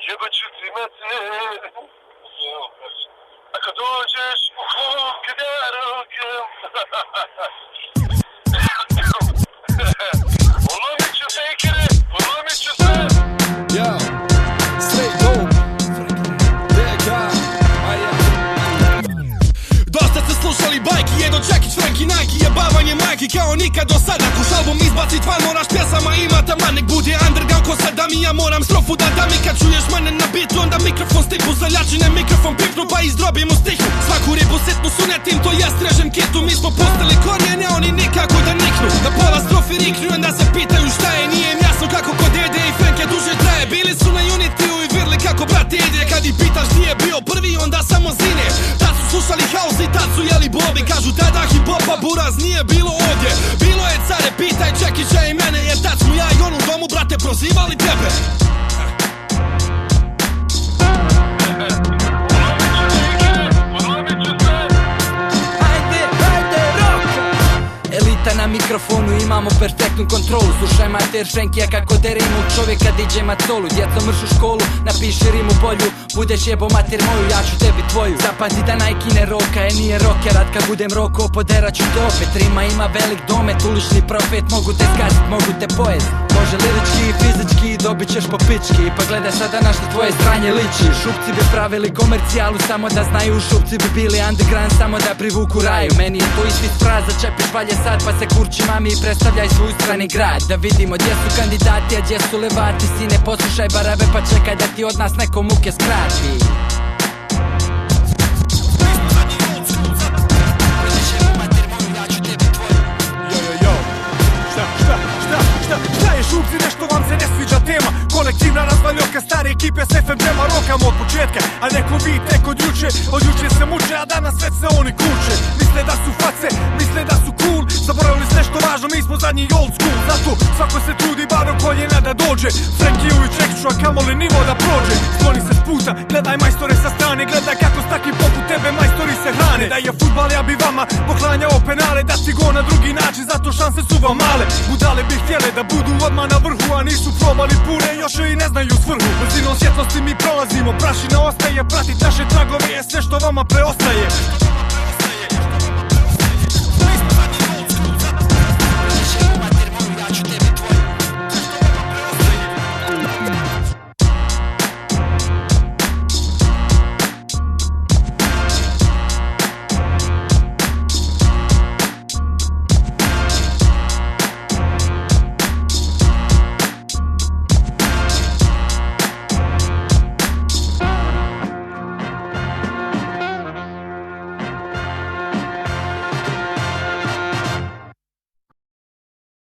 jebaću ti mater. A kad dođeš u klub kad ja rokam, polomit ću fejkere, polomit ću sve. Yo, straight dope, DK, dosta ste slušali bajki, Edo Čekić, Franky, Nike, jebavanje majki kao nikad do sada. Kuš album izbacit van, moraš pjesama ima taman, nek bude underground ko sad da mi. Ja moram strofu da mi kad čuješ mene na bitu, onda mikrofon stipu, zaljačine mikrofon pipnu pa izdrobim u stihu. Svaku ribu sitnu sunetim, to jest režem kitu. Mi smo postali korijene, oni nikako da niknu. Da pola strofi riknu, onda se pitaju šta je. Nije im jasno kako kod Dede i Franke duže traje. Bili su na Unity-u i vidli kako brat ide. Kad ih pitaš gdje je bio prvi, onda samo zine. Tad su slušali house i tad su jeli bobi. Kažu tada hip-hopa buraz nije bilo ovdje. Bilo je care, pitaj Čekića i mene, jer tad smo ja i on u domu, brate, prozivali tebe. Na mikrofonu imamo perfektnu kontrolu. Slušaj mater Frankija kako dere imao čovjeka diđe macolu. Djeco mrš u školu, napiši rimu bolju. Budeš jebo mater moju, ja ću tebi tvoju. Zapamti da Nike ne roka, nije rokerat. Kad budem roko, poderat ću te opet. Rima ima velik domet, ulični profet. Mogu te skazit, mogu te pojest. Može lirički i fizički, dobit ćeš po pički. Pa gledaj sada na što tvoje stranje liči. Šupci bi pravili komercijalu, samo da znaju. Šupci bi bili underground, samo da privuku raju. Meni je to isti fraza, čepiš valje sad pa se kurči mami i predstavljaj svoj strani grad. Da vidimo gdje su kandidati, a gdje su levati. Sine, poslušaj barabe pa čekaj da ti od nas neko muke skrati. Šta je šupci, nešto vam se ne sviđa tema? Kolektivna razvaljovka stare ekipe s FM prema rokama od početka. A neko vi tek od juče se muče, a danas sve se oni kuće. Misle da su face, misle da su cool. Zaboravili s nešto važno, mi smo zadnji old school. Zato svako se trudi bar do koljena da dođe. Frankiju i Čekiću, a kamoli nivo da prođe. Skloni se s puta, gledaj majstore sa strane. Gledaj kako s takvim poput tebe majstori se hrane. Da je futbal, ja bi vama poklanjao penale. Da ti go na drugi način, zato šanse su vam male. Budale bi htjele da budu odmah na vrhu, a nisu probali pure, još i ne znaju svrhu. Brzinom svjetlosti mi prolazimo, prašina ostaje, pratit naše tragove je sve što vama preostaje.